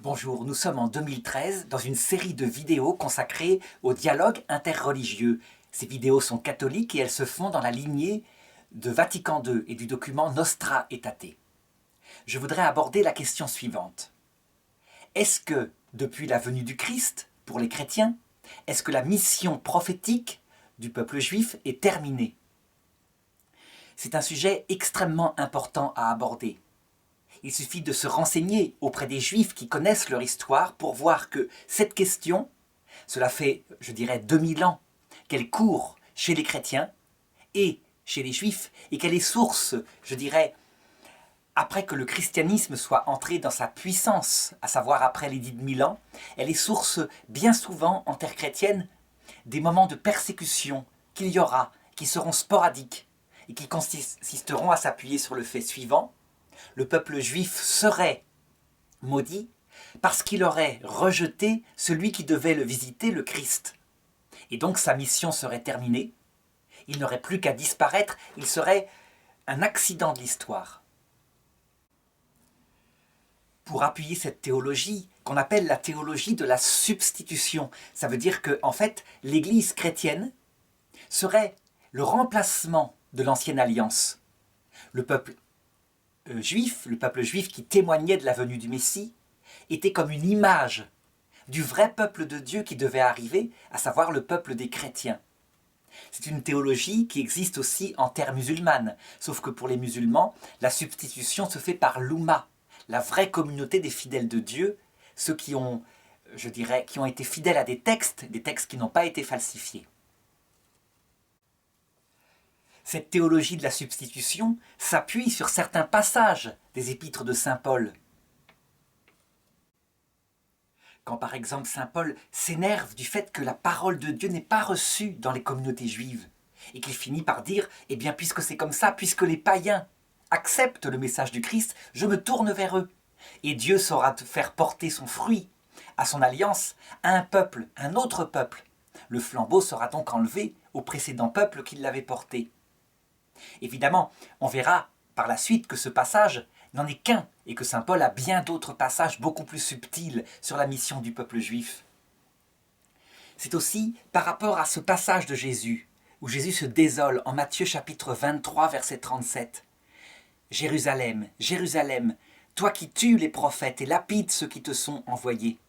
Bonjour, nous sommes en 2013 dans une série de vidéos consacrées au dialogue interreligieux. Ces vidéos sont catholiques et elles se font dans la lignée de Vatican II et du document Nostra Aetate. Je voudrais aborder la question suivante. Est-ce que, depuis la venue du Christ, pour les chrétiens, est-ce que la mission prophétique du peuple juif est terminée? C'est un sujet extrêmement important à aborder. Il suffit de se renseigner auprès des Juifs qui connaissent leur histoire pour voir que cette question, cela fait, je dirais, 2000 ans qu'elle court chez les chrétiens et chez les Juifs et qu'elle est source, je dirais, après que le christianisme soit entré dans sa puissance, à savoir après l'édit de Milan, elle est source bien souvent en terre chrétienne des moments de persécution qu'il y aura, qui seront sporadiques et qui consisteront à s'appuyer sur le fait suivant. Le peuple juif serait maudit parce qu'il aurait rejeté celui qui devait le visiter, le Christ. Et donc sa mission serait terminée, il n'aurait plus qu'à disparaître, il serait un accident de l'histoire. Pour appuyer cette théologie, qu'on appelle la théologie de la substitution, ça veut dire que, en fait, l'Église chrétienne serait le remplacement de l'ancienne alliance. Le peuple juif qui témoignait de la venue du Messie, était comme une image du vrai peuple de Dieu qui devait arriver, à savoir le peuple des chrétiens. C'est une théologie qui existe aussi en terre musulmane, sauf que pour les musulmans, la substitution se fait par l'Oumma, la vraie communauté des fidèles de Dieu, ceux qui ont, je dirais, qui ont été fidèles à des textes qui n'ont pas été falsifiés. Cette théologie de la substitution s'appuie sur certains passages des épîtres de saint Paul. Quand par exemple saint Paul s'énerve du fait que la parole de Dieu n'est pas reçue dans les communautés juives, et qu'il finit par dire « Eh bien, puisque c'est comme ça, puisque les païens acceptent le message du Christ, je me tourne vers eux. Et Dieu saura faire porter son fruit à son alliance à un peuple, un autre peuple. Le flambeau sera donc enlevé au précédent peuple qui l'avait porté. » Évidemment, on verra par la suite que ce passage n'en est qu'un et que saint Paul a bien d'autres passages beaucoup plus subtils sur la mission du peuple juif. C'est aussi par rapport à ce passage de Jésus, où Jésus se désole en Matthieu chapitre 23, verset 37. « Jérusalem, Jérusalem, toi qui tues les prophètes et lapides ceux qui te sont envoyés.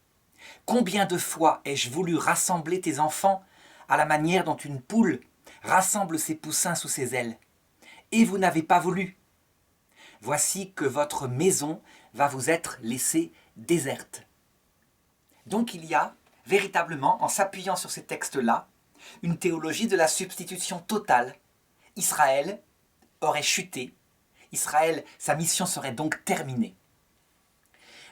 Combien de fois ai-je voulu rassembler tes enfants à la manière dont une poule rassemble ses poussins sous ses ailes, et vous n'avez pas voulu. Voici que votre maison va vous être laissée déserte. » Donc il y a véritablement, en s'appuyant sur ces textes-là, une théologie de la substitution totale. Israël aurait chuté. Israël, sa mission serait donc terminée.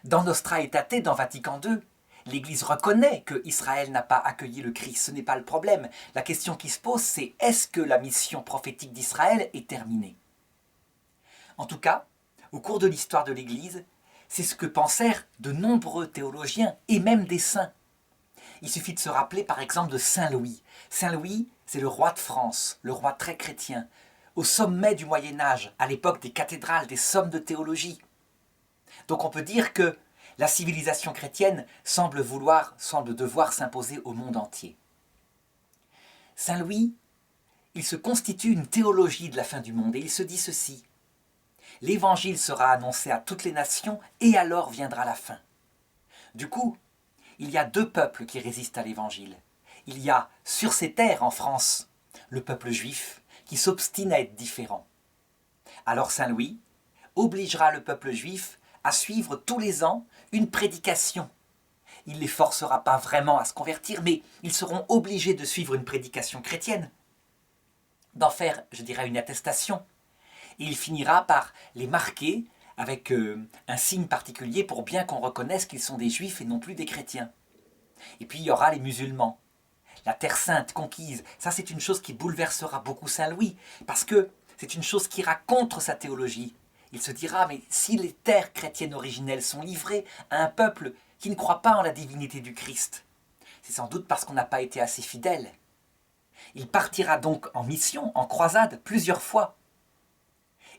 Dans Nostra Aetate, dans Vatican II, l'Église reconnaît que Israël n'a pas accueilli le Christ, ce n'est pas le problème. La question qui se pose, c'est est-ce que la mission prophétique d'Israël est terminée? En tout cas, au cours de l'histoire de l'Église, c'est ce que pensèrent de nombreux théologiens et même des saints. Il suffit de se rappeler par exemple de Saint Louis. Saint Louis, c'est le roi de France, le roi très chrétien, au sommet du Moyen-Âge, à l'époque des cathédrales, des sommes de théologie. Donc on peut dire que la civilisation chrétienne semble devoir s'imposer au monde entier. Saint Louis, il se constitue une théologie de la fin du monde et il se dit ceci. L'évangile sera annoncé à toutes les nations et alors viendra la fin. Du coup, il y a deux peuples qui résistent à l'évangile. Il y a sur ces terres en France le peuple juif qui s'obstine à être différent. Alors Saint Louis obligera le peuple juif à suivre tous les ans une prédication. Il ne les forcera pas vraiment à se convertir, mais ils seront obligés de suivre une prédication chrétienne, d'en faire, je dirais, une attestation. Et il finira par les marquer avec un signe particulier pour bien qu'on reconnaisse qu'ils sont des juifs et non plus des chrétiens. Et puis il y aura les musulmans. La terre sainte conquise, ça c'est une chose qui bouleversera beaucoup Saint Louis, parce que c'est une chose qui ira contre sa théologie. Il se dira, mais si les terres chrétiennes originelles sont livrées à un peuple qui ne croit pas en la divinité du Christ, c'est sans doute parce qu'on n'a pas été assez fidèle. Il partira donc en mission, en croisade, plusieurs fois.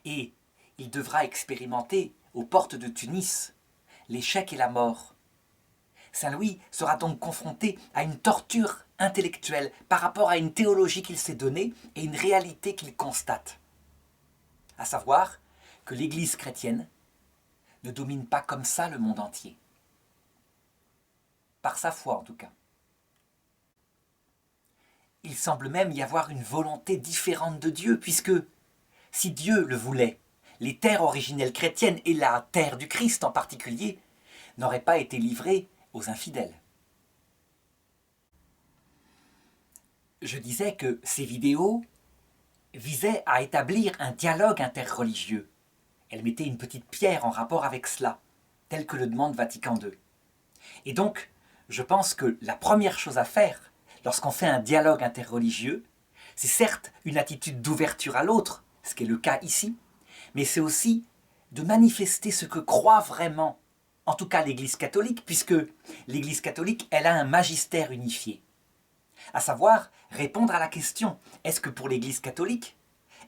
Et il devra expérimenter, aux portes de Tunis, l'échec et la mort. Saint Louis sera donc confronté à une torture intellectuelle par rapport à une théologie qu'il s'est donnée et une réalité qu'il constate. À savoir que l'Église chrétienne ne domine pas comme ça le monde entier. Par sa foi en tout cas. Il semble même y avoir une volonté différente de Dieu, puisque si Dieu le voulait, les terres originelles chrétiennes, et la terre du Christ en particulier, n'auraient pas été livrées aux infidèles. Je disais que ces vidéos visaient à établir un dialogue interreligieux. Elles mettaient une petite pierre en rapport avec cela, tel que le demande Vatican II. Et donc, je pense que la première chose à faire, lorsqu'on fait un dialogue interreligieux, c'est certes une attitude d'ouverture à l'autre, ce qui est le cas ici, mais c'est aussi de manifester ce que croit vraiment, en tout cas l'Église catholique, puisque l'Église catholique, elle a un magistère unifié. À savoir, répondre à la question, est-ce que pour l'Église catholique,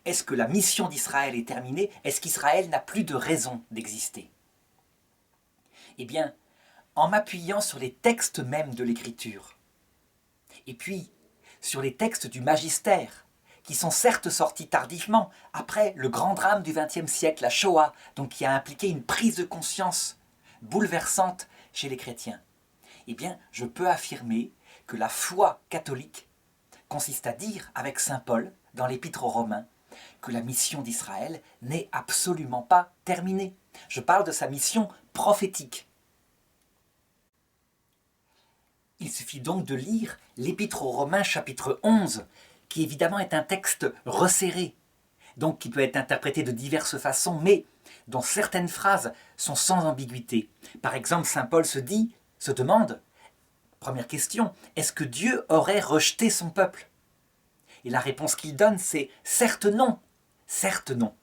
est-ce que la mission d'Israël est terminée? Est-ce qu'Israël n'a plus de raison d'exister? Eh bien, en m'appuyant sur les textes mêmes de l'Écriture, et puis sur les textes du magistère, qui sont certes sortis tardivement, après le grand drame du XXe siècle, la Shoah, donc qui a impliqué une prise de conscience bouleversante chez les chrétiens, eh bien, je peux affirmer que la foi catholique consiste à dire, avec saint Paul, dans l'Épître aux Romains, que la mission d'Israël n'est absolument pas terminée. Je parle de sa mission prophétique. Il suffit donc de lire l'Épître aux Romains chapitre 11, qui évidemment est un texte resserré, donc qui peut être interprété de diverses façons, mais dont certaines phrases sont sans ambiguïté. Par exemple, saint Paul se demande, première question, est-ce que Dieu aurait rejeté son peuple? Et la réponse qu'il donne, c'est certes non, certes non.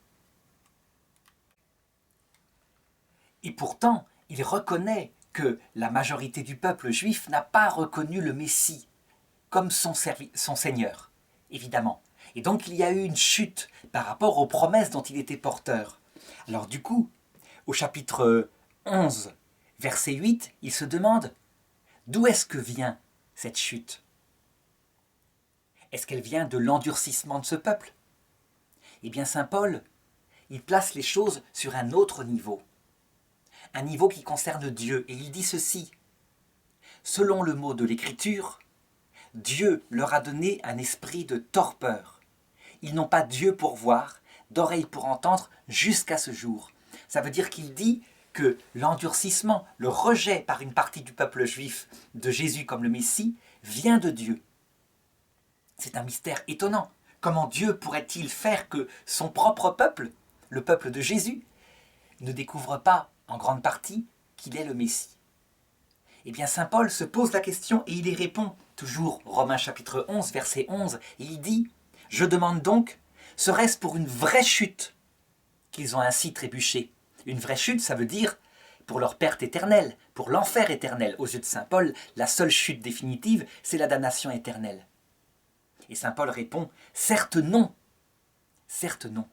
Et pourtant, il reconnaît que la majorité du peuple juif n'a pas reconnu le Messie comme son Seigneur, évidemment. Et donc il y a eu une chute par rapport aux promesses dont il était porteur. Alors du coup, au chapitre 11, verset 8, il se demande d'où est-ce que vient cette chute? Est-ce qu'elle vient de l'endurcissement de ce peuple? Eh bien saint Paul, il place les choses sur un autre niveau. Un niveau qui concerne Dieu, et il dit ceci. Selon le mot de l'Écriture, Dieu leur a donné un esprit de torpeur. Ils n'ont pas d'yeux pour voir, d'oreilles pour entendre, jusqu'à ce jour. Ça veut dire qu'il dit que l'endurcissement, le rejet par une partie du peuple juif de Jésus comme le Messie, vient de Dieu. C'est un mystère étonnant. Comment Dieu pourrait-il faire que son propre peuple, le peuple de Jésus, ne découvre pas en grande partie qu'il est le Messie? Eh bien, saint Paul se pose la question et il y répond, toujours Romains chapitre 11, verset 11, et il dit « Je demande donc, serait-ce pour une vraie chute qu'ils ont ainsi trébuché ?» Une vraie chute, ça veut dire pour leur perte éternelle, pour l'enfer éternel. Aux yeux de saint Paul, la seule chute définitive, c'est la damnation éternelle. Et saint Paul répond « Certes non, certes non.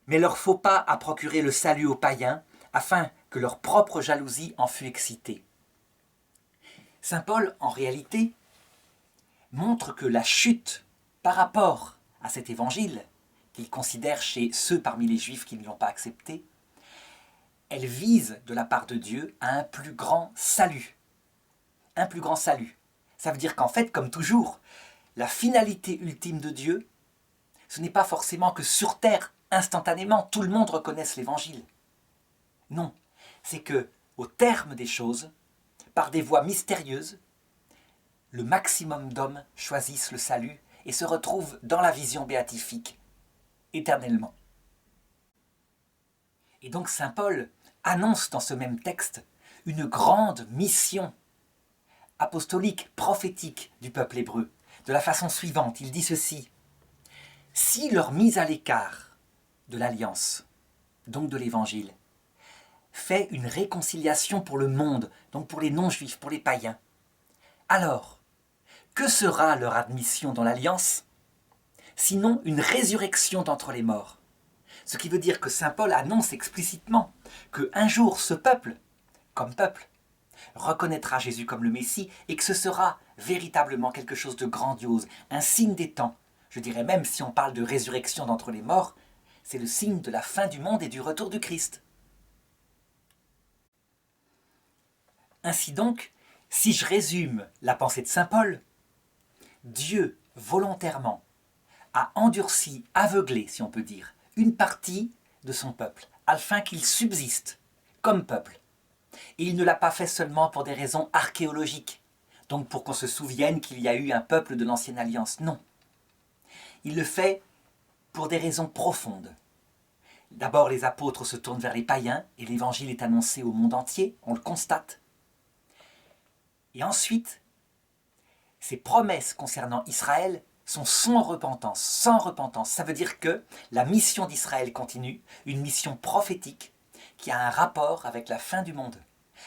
Mais leur faux pas a procuré le salut aux païens, afin que leur propre jalousie en fût excitée. » Saint Paul, en réalité, montre que la chute par rapport à cet évangile, qu'il considère chez ceux parmi les Juifs qui ne l'ont pas accepté, elle vise de la part de Dieu à un plus grand salut. Un plus grand salut. Ça veut dire qu'en fait, comme toujours, la finalité ultime de Dieu, ce n'est pas forcément que sur terre, instantanément, tout le monde reconnaisse l'évangile. Non, c'est que, au terme des choses, par des voies mystérieuses, le maximum d'hommes choisissent le salut et se retrouvent dans la vision béatifique, éternellement. Et donc saint Paul annonce dans ce même texte une grande mission apostolique, prophétique du peuple hébreu, de la façon suivante. Il dit ceci: si leur mise à l'écart de l'alliance, donc de l'évangile, fait une réconciliation pour le monde, donc pour les non-juifs, pour les païens, alors, que sera leur admission dans l'alliance, sinon une résurrection d'entre les morts? Ce qui veut dire que saint Paul annonce explicitement qu'un jour ce peuple, comme peuple, reconnaîtra Jésus comme le Messie et que ce sera véritablement quelque chose de grandiose, un signe des temps. Je dirais même, si on parle de résurrection d'entre les morts, c'est le signe de la fin du monde et du retour du Christ. Ainsi donc, si je résume la pensée de saint Paul, Dieu, volontairement, a endurci, aveuglé, si on peut dire, une partie de son peuple, afin qu'il subsiste comme peuple. Et il ne l'a pas fait seulement pour des raisons archéologiques, donc pour qu'on se souvienne qu'il y a eu un peuple de l'Ancienne Alliance. Non. Il le fait pour des raisons profondes. D'abord, les apôtres se tournent vers les païens et l'évangile est annoncé au monde entier, on le constate. Et ensuite, ces promesses concernant Israël sont sans repentance, sans repentance. Ça veut dire que la mission d'Israël continue, une mission prophétique qui a un rapport avec la fin du monde.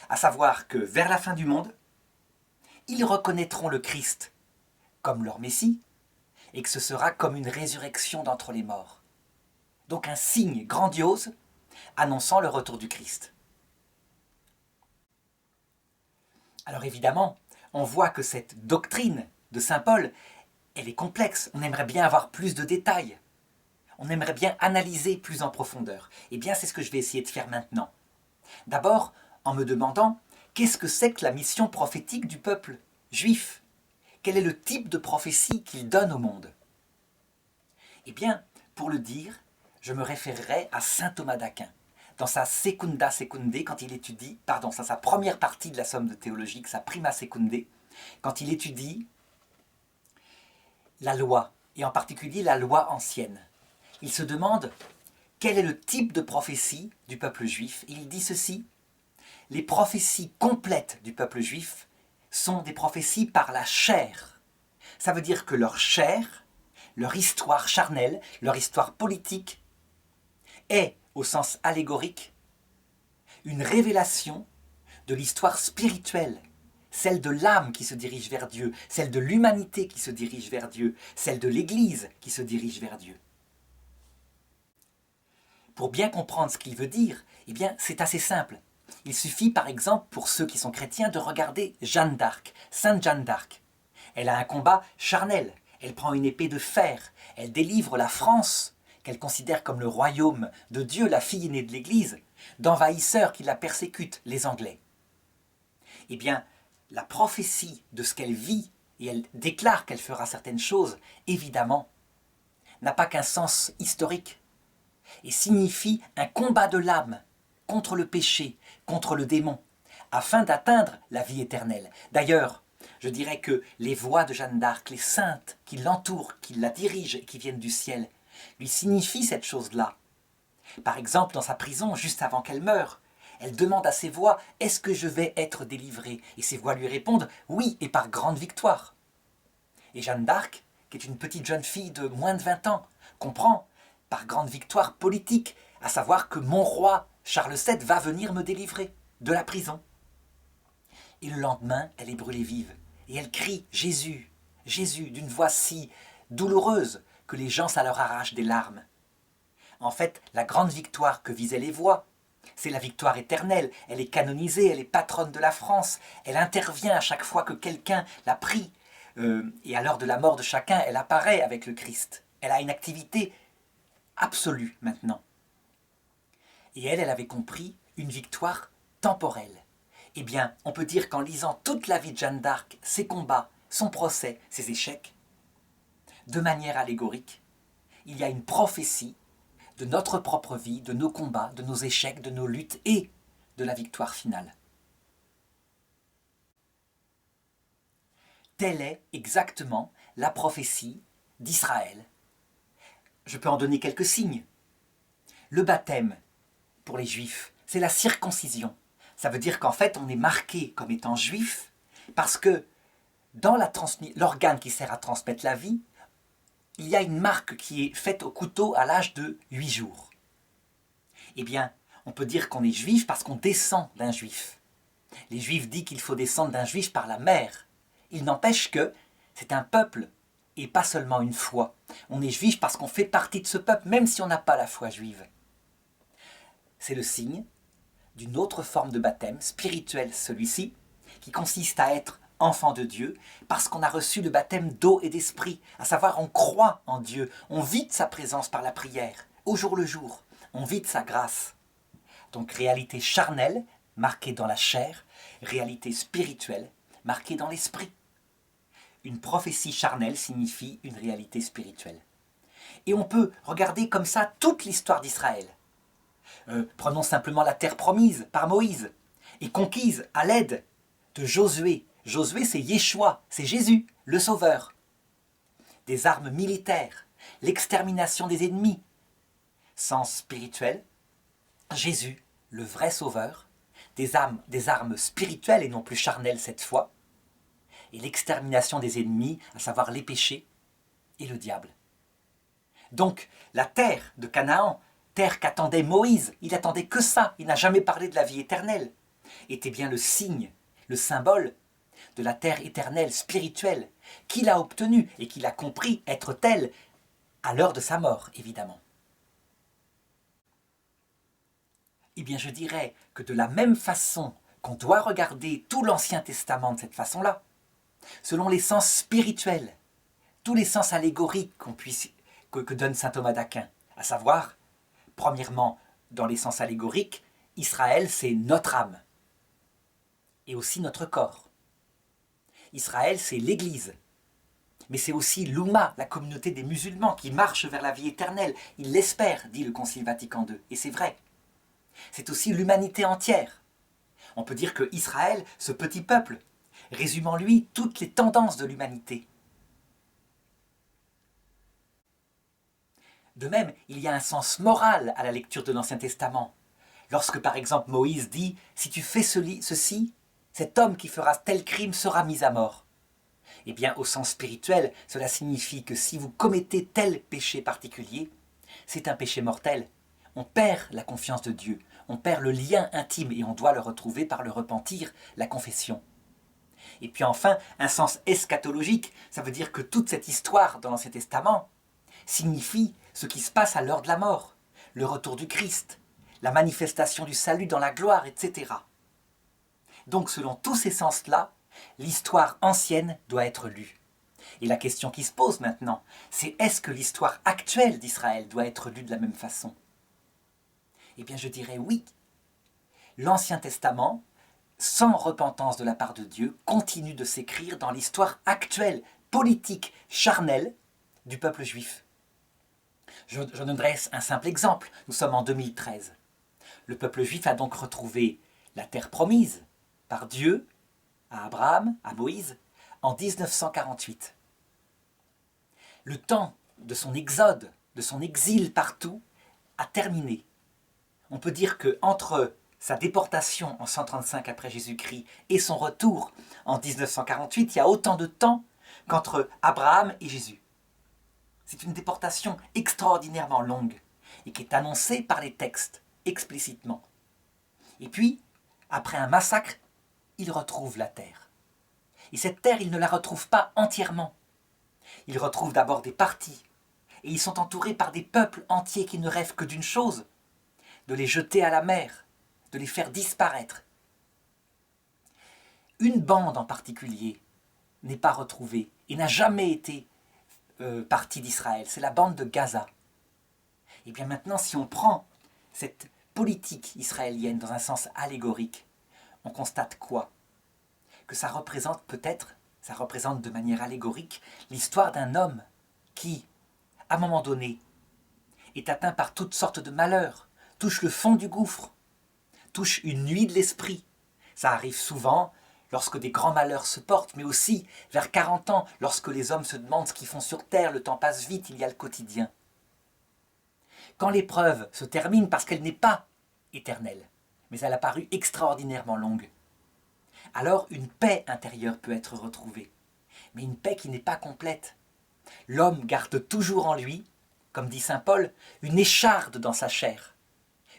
À savoir que vers la fin du monde, ils reconnaîtront le Christ comme leur Messie et que ce sera comme une résurrection d'entre les morts. Donc un signe grandiose annonçant le retour du Christ. Alors évidemment, on voit que cette doctrine de saint Paul, elle est complexe. On aimerait bien avoir plus de détails. On aimerait bien analyser plus en profondeur. Eh bien, c'est ce que je vais essayer de faire maintenant. D'abord, en me demandant, qu'est-ce que c'est que la mission prophétique du peuple juif? Quel est le type de prophétie qu'il donne au monde? Eh bien, pour le dire, je me référerai à saint Thomas d'Aquin. Dans sa Secunda Secunde, quand il étudie, pardon, c'est sa première partie de la somme de théologique, sa Prima Secunde, quand il étudie la loi, et en particulier la loi ancienne. Il se demande quel est le type de prophétie du peuple juif. Et il dit ceci: les prophéties complètes du peuple juif sont des prophéties par la chair. Ça veut dire que leur chair, leur histoire charnelle, leur histoire politique est, au sens allégorique, une révélation de l'histoire spirituelle, celle de l'âme qui se dirige vers Dieu, celle de l'humanité qui se dirige vers Dieu, celle de l'Église qui se dirige vers Dieu. Pour bien comprendre ce qu'il veut dire, eh bien, c'est assez simple. Il suffit, par exemple, pour ceux qui sont chrétiens, de regarder Jeanne d'Arc, Sainte Jeanne d'Arc. Elle a un combat charnel, elle prend une épée de fer, elle délivre la France, qu'elle considère comme le royaume de Dieu, la fille aînée de l'Église, d'envahisseurs qui la persécutent, les Anglais. Eh bien, la prophétie de ce qu'elle vit, et elle déclare qu'elle fera certaines choses, évidemment, n'a pas qu'un sens historique, et signifie un combat de l'âme contre le péché, contre le démon, afin d'atteindre la vie éternelle. D'ailleurs, je dirais que les voix de Jeanne d'Arc, les saintes qui l'entourent, qui la dirigent et qui viennent du ciel, lui signifient cette chose-là. Par exemple, dans sa prison, juste avant qu'elle meure, elle demande à ses voix « Est-ce que je vais être délivrée ?» Et ses voix lui répondent « Oui, et par grande victoire. » Et Jeanne d'Arc, qui est une petite jeune fille de moins de 20 ans, comprend « par grande victoire politique », à savoir que mon roi, Charles VII, va venir me délivrer de la prison. Et le lendemain, elle est brûlée vive. Et elle crie « Jésus, Jésus » d'une voix si douloureuse que les gens, ça leur arrache des larmes. En fait, la grande victoire que visaient les voix, c'est la victoire éternelle. Elle est canonisée, elle est patronne de la France. Elle intervient à chaque fois que quelqu'un la prie. Et à l'heure de la mort de chacun, elle apparaît avec le Christ. Elle a une activité absolue maintenant. Et elle avait compris une victoire temporelle. Eh bien, on peut dire qu'en lisant toute la vie de Jeanne d'Arc, ses combats, son procès, ses échecs, de manière allégorique, il y a une prophétie de notre propre vie, de nos combats, de nos échecs, de nos luttes et de la victoire finale. Telle est exactement la prophétie d'Israël. Je peux en donner quelques signes. Le baptême, pour les Juifs, c'est la circoncision. Ça veut dire qu'en fait, on est marqué comme étant juif parce que dans l'organe qui sert à transmettre la vie, il y a une marque qui est faite au couteau à l'âge de 8 jours. Eh bien, on peut dire qu'on est juif parce qu'on descend d'un juif. Les juifs disent qu'il faut descendre d'un juif par la mère. Il n'empêche que c'est un peuple et pas seulement une foi. On est juif parce qu'on fait partie de ce peuple, même si on n'a pas la foi juive. C'est le signe d'une autre forme de baptême, spirituel celui-ci, qui consiste à être enfant de Dieu, parce qu'on a reçu le baptême d'eau et d'esprit, à savoir on croit en Dieu, on vit de sa présence par la prière, au jour le jour, on vit de sa grâce. Donc réalité charnelle, marquée dans la chair, réalité spirituelle, marquée dans l'esprit. Une prophétie charnelle signifie une réalité spirituelle. Et on peut regarder comme ça toute l'histoire d'Israël. Prenons simplement la terre promise par Moïse et conquise à l'aide de Josué. Josué, c'est Yeshua, c'est Jésus, le Sauveur. Des armes militaires, l'extermination des ennemis. Sens spirituel, Jésus, le vrai Sauveur, des armes spirituelles et non plus charnelles cette fois, et l'extermination des ennemis, à savoir les péchés et le diable. Donc, la terre de Canaan, terre qu'attendait Moïse, il attendait que ça, il n'a jamais parlé de la vie éternelle, était bien le signe, le symbole de la terre éternelle, spirituelle, qu'il a obtenue et qu'il a compris être telle à l'heure de sa mort, évidemment. Eh bien, je dirais que de la même façon qu'on doit regarder tout l'Ancien Testament de cette façon-là, selon les sens spirituels, tous les sens allégoriques que donne saint Thomas d'Aquin, à savoir, premièrement, dans les sens allégoriques, Israël, c'est notre âme et aussi notre corps. Israël, c'est l'Église, mais c'est aussi l'Oumma, la communauté des musulmans qui marche vers la vie éternelle. Ils l'espèrent, dit le Concile Vatican II, et c'est vrai. C'est aussi l'humanité entière. On peut dire que Israël, ce petit peuple, résume en lui toutes les tendances de l'humanité. De même, il y a un sens moral à la lecture de l'Ancien Testament. Lorsque par exemple Moïse dit « Si tu fais ceci, cet homme qui fera tel crime sera mis à mort ». Eh bien, au sens spirituel, cela signifie que si vous commettez tel péché particulier, c'est un péché mortel. On perd la confiance de Dieu, on perd le lien intime et on doit le retrouver par le repentir, la confession. Et puis enfin, un sens eschatologique, ça veut dire que toute cette histoire dans l'Ancien Testament signifie ce qui se passe à l'heure de la mort, le retour du Christ, la manifestation du salut dans la gloire, etc. Donc selon tous ces sens-là, l'histoire ancienne doit être lue. Et la question qui se pose maintenant, c'est est-ce que l'histoire actuelle d'Israël doit être lue de la même façon? Eh bien je dirais oui. L'Ancien Testament, sans repentance de la part de Dieu, continue de s'écrire dans l'histoire actuelle, politique, charnelle du peuple juif. Je donnerai un simple exemple. Nous sommes en 2013. Le peuple juif a donc retrouvé la terre promise par Dieu à Abraham, à Moïse, en 1948. Le temps de son exode, de son exil partout, a terminé. On peut dire qu'entre sa déportation en 135 après Jésus-Christ et son retour en 1948, il y a autant de temps qu'entre Abraham et Jésus. C'est une déportation extraordinairement longue et qui est annoncée par les textes explicitement. Et puis, après un massacre, ils retrouvent la terre. Et cette terre, ils ne la retrouvent pas entièrement. Ils retrouvent d'abord des parties. Et ils sont entourés par des peuples entiers qui ne rêvent que d'une chose, de les jeter à la mer, de les faire disparaître. Une bande en particulier n'est pas retrouvée et n'a jamais été partie d'Israël. C'est la bande de Gaza. Et bien maintenant, si on prend cette politique israélienne dans un sens allégorique, on constate quoi? Que ça représente de manière allégorique l'histoire d'un homme qui, à un moment donné, est atteint par toutes sortes de malheurs, touche le fond du gouffre, touche une nuit de l'esprit. Ça arrive souvent lorsque des grands malheurs se portent, mais aussi vers 40 ans, lorsque les hommes se demandent ce qu'ils font sur terre, le temps passe vite, il y a le quotidien. Quand l'épreuve se termine parce qu'elle n'est pas éternelle, mais elle a paru extraordinairement longue, alors une paix intérieure peut être retrouvée, mais une paix qui n'est pas complète. L'homme garde toujours en lui, comme dit saint Paul, une écharde dans sa chair.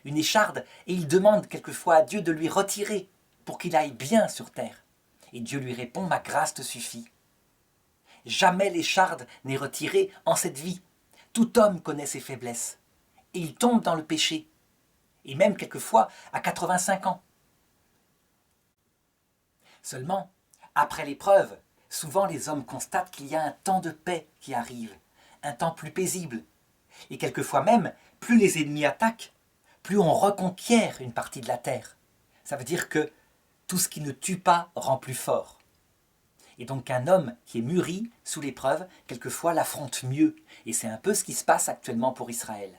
Une écharde, et il demande quelquefois à Dieu de lui retirer pour qu'il aille bien sur terre. Et Dieu lui répond, ma grâce te suffit. Jamais l'écharde n'est retirée en cette vie. Tout homme connaît ses faiblesses, et il tombe dans le péché. et même quelquefois à 85 ans. Seulement, après l'épreuve, souvent les hommes constatent qu'il y a un temps de paix qui arrive, un temps plus paisible. Et quelquefois même, plus les ennemis attaquent, plus on reconquiert une partie de la terre. Ça veut dire que tout ce qui ne tue pas rend plus fort. Et donc un homme qui est mûri sous l'épreuve, quelquefois l'affronte mieux. Et c'est un peu ce qui se passe actuellement pour Israël.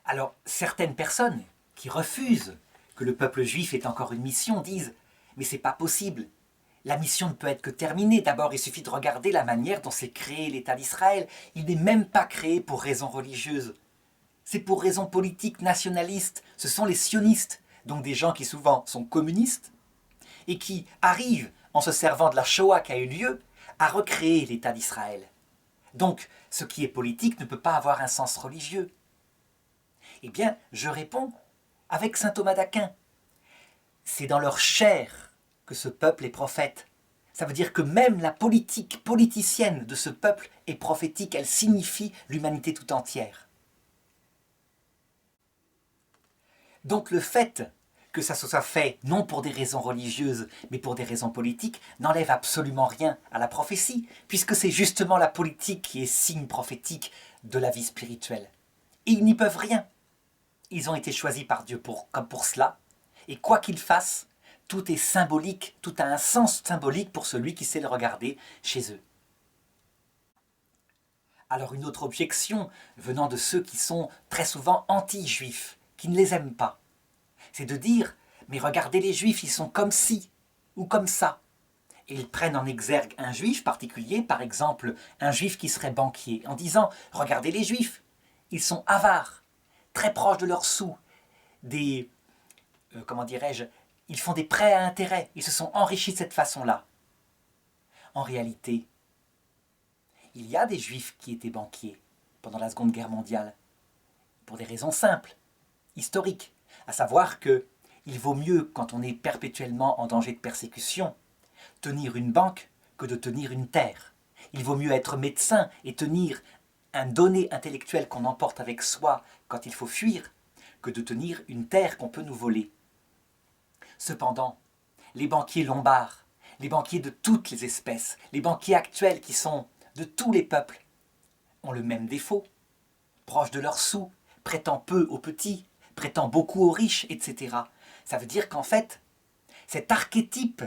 Alors certaines personnes qui refusent que le peuple juif ait encore une mission disent « mais c'est pas possible, la mission ne peut être que terminée. D'abord, il suffit de regarder la manière dont s'est créé l'État d'Israël. Il n'est même pas créé pour raisons religieuses. C'est pour raisons politiques nationalistes. Ce sont les sionistes, donc des gens qui souvent sont communistes, et qui arrivent, en se servant de la Shoah qui a eu lieu, à recréer l'État d'Israël. Donc, ce qui est politique ne peut pas avoir un sens religieux. Eh bien, je réponds avec saint Thomas d'Aquin. C'est dans leur chair que ce peuple est prophète. Ça veut dire que même la politique politicienne de ce peuple est prophétique, elle signifie l'humanité tout entière. Donc le fait que ça soit fait non pour des raisons religieuses, mais pour des raisons politiques, n'enlève absolument rien à la prophétie, puisque c'est justement la politique qui est signe prophétique de la vie spirituelle. Et ils n'y peuvent rien. Ils ont été choisis par Dieu comme pour cela, et quoi qu'ils fassent, tout est symbolique, tout a un sens symbolique pour celui qui sait le regarder chez eux. Alors une autre objection venant de ceux qui sont très souvent anti-juifs, qui ne les aiment pas, c'est de dire « mais regardez les juifs, ils sont comme ci ou comme ça ». Et ils prennent en exergue un juif particulier, par exemple un juif qui serait banquier, en disant « regardez les juifs, ils sont avares, très proches de leurs sous, comment dirais-je, ils font des prêts à intérêt, ils se sont enrichis de cette façon-là. » En réalité, il y a des juifs qui étaient banquiers pendant la Seconde Guerre mondiale, pour des raisons simples, historiques, à savoir qu'il vaut mieux, quand on est perpétuellement en danger de persécution, tenir une banque que de tenir une terre. Il vaut mieux être médecin et tenir un donné intellectuel qu'on emporte avec soi quand il faut fuir, que de tenir une terre qu'on peut nous voler. Cependant, les banquiers lombards, les banquiers de toutes les espèces, les banquiers actuels qui sont de tous les peuples, ont le même défaut. Proches de leurs sous, prêtant peu aux petits, prêtant beaucoup aux riches, etc. Ça veut dire qu'en fait, cet archétype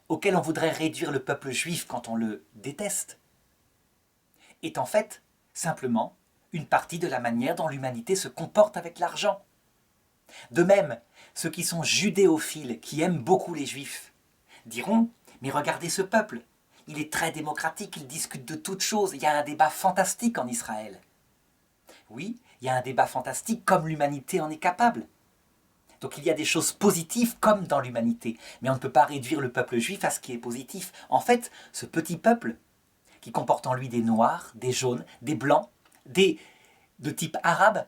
auquel on voudrait réduire le peuple juif quand on le déteste, est en fait simplement une partie de la manière dont l'humanité se comporte avec l'argent. De même, ceux qui sont judéophiles, qui aiment beaucoup les juifs, diront « mais regardez ce peuple, il est très démocratique, il discute de toutes choses, il y a un débat fantastique en Israël. » Oui, il y a un débat fantastique comme l'humanité en est capable. Donc il y a des choses positives comme dans l'humanité, mais on ne peut pas réduire le peuple juif à ce qui est positif. En fait, ce petit peuple, qui comporte en lui des noirs, des jaunes, des blancs, de type arabe,